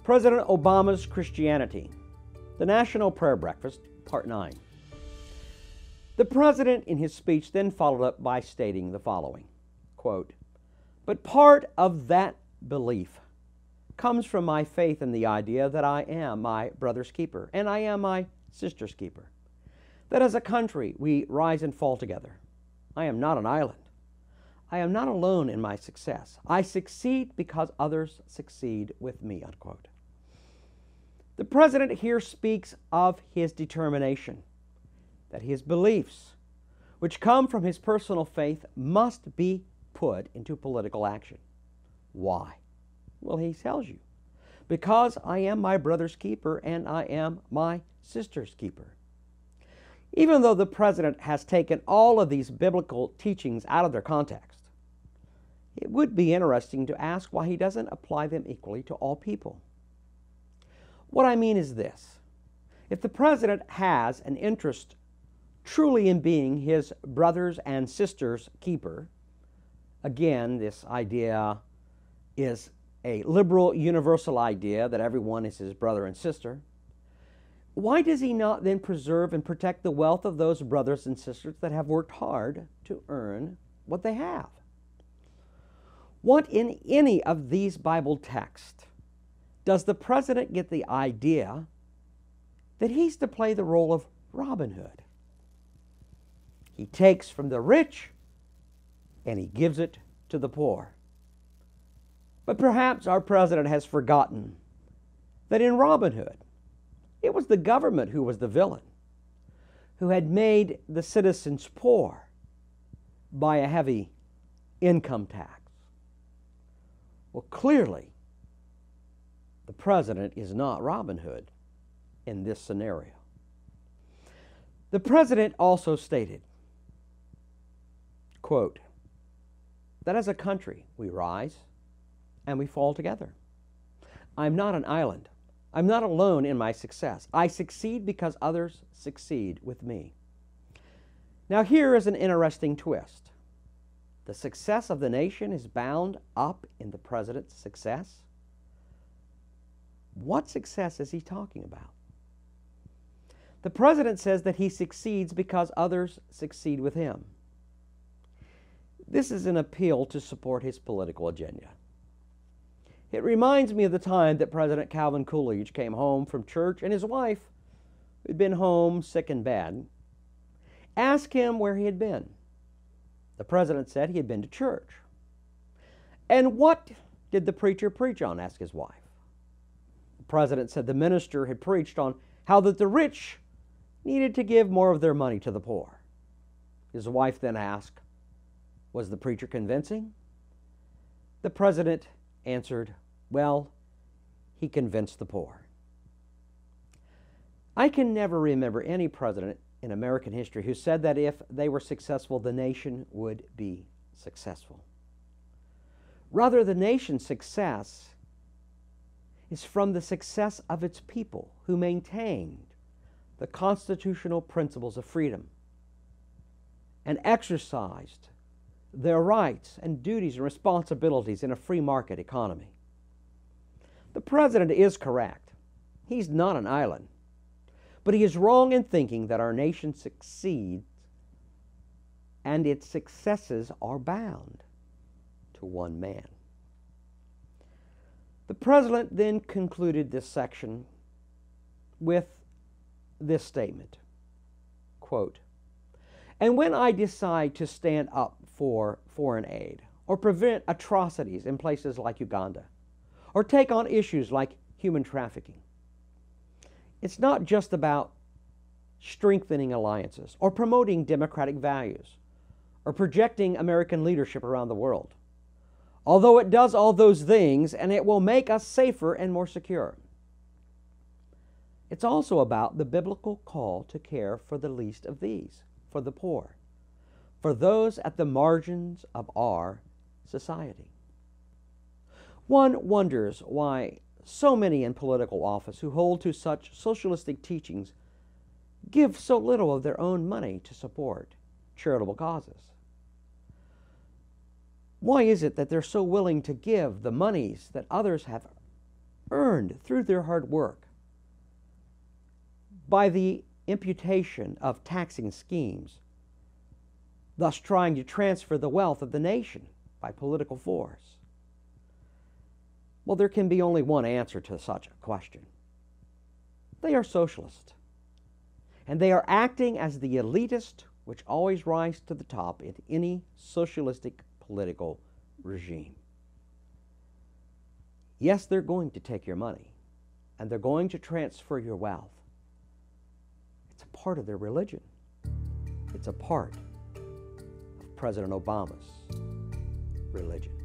President Obama's Christianity, the National Prayer Breakfast, Part 9. The President in his speech then followed up by stating the following, quote, "But part of that belief comes from my faith in the idea that I am my brother's keeper and I am my sister's keeper. That as a country we rise and fall together. I am not an island. I am not alone in my success. I succeed because others succeed with me," unquote. The President here speaks of his determination that his beliefs, which come from his personal faith, must be put into political action. Why? Well, he tells you, because I am my brother's keeper and I am my sister's keeper. Even though the President has taken all of these biblical teachings out of their context, it would be interesting to ask why he doesn't apply them equally to all people. What I mean is this: if the President has an interest truly in being his brother's and sister's keeper, again, this idea is a liberal universal idea that everyone is his brother and sister, why does he not then preserve and protect the wealth of those brothers and sisters that have worked hard to earn what they have? What in any of these Bible texts does the President get the idea that he's to play the role of Robin Hood? He takes from the rich and he gives it to the poor. But perhaps our President has forgotten that in Robin Hood, it was the government who was the villain, who had made the citizens poor by a heavy income tax. Well, clearly, the President is not Robin Hood in this scenario. The President also stated, quote, that as a country we rise and we fall together. I'm not an island. I'm not alone in my success. I succeed because others succeed with me. Now here is an interesting twist. The success of the nation is bound up in the President's success. What success is he talking about? The President says that he succeeds because others succeed with him. This is an appeal to support his political agenda. It reminds me of the time that President Calvin Coolidge came home from church and his wife, who'd been home sick and bad, asked him where he had been. The President said he had been to church. "And what did the preacher preach on?" asked his wife. The President said the minister had preached on how that the rich needed to give more of their money to the poor. His wife then asked, "Was the preacher convincing?" The President answered, "Well, he convinced the poor." I can never remember any president in American history who said that if they were successful, the nation would be successful. Rather, the nation's success is from the success of its people who maintained the constitutional principles of freedom and exercised their rights and duties and responsibilities in a free market economy. The President is correct. He's not an island. But he is wrong in thinking that our nation succeeds and its successes are bound to one man. The President then concluded this section with this statement, quote, "And when I decide to stand up for foreign aid or prevent atrocities in places like Uganda or take on issues like human trafficking, it's not just about strengthening alliances or promoting democratic values or projecting American leadership around the world, although it does all those things and it will make us safer and more secure. It's also about the biblical call to care for the least of these, for the poor, for those at the margins of our society." One wonders why so many in political office who hold to such socialistic teachings give so little of their own money to support charitable causes. Why is it that they're so willing to give the monies that others have earned through their hard work, by the imputation of taxing schemes, thus trying to transfer the wealth of the nation by political force? Well, there can be only one answer to such a question. They are socialist, and they are acting as the elitist which always rise to the top in any socialistic political regime. Yes, they're going to take your money, and they're going to transfer your wealth. It's a part of their religion. It's a part of President Obama's religion.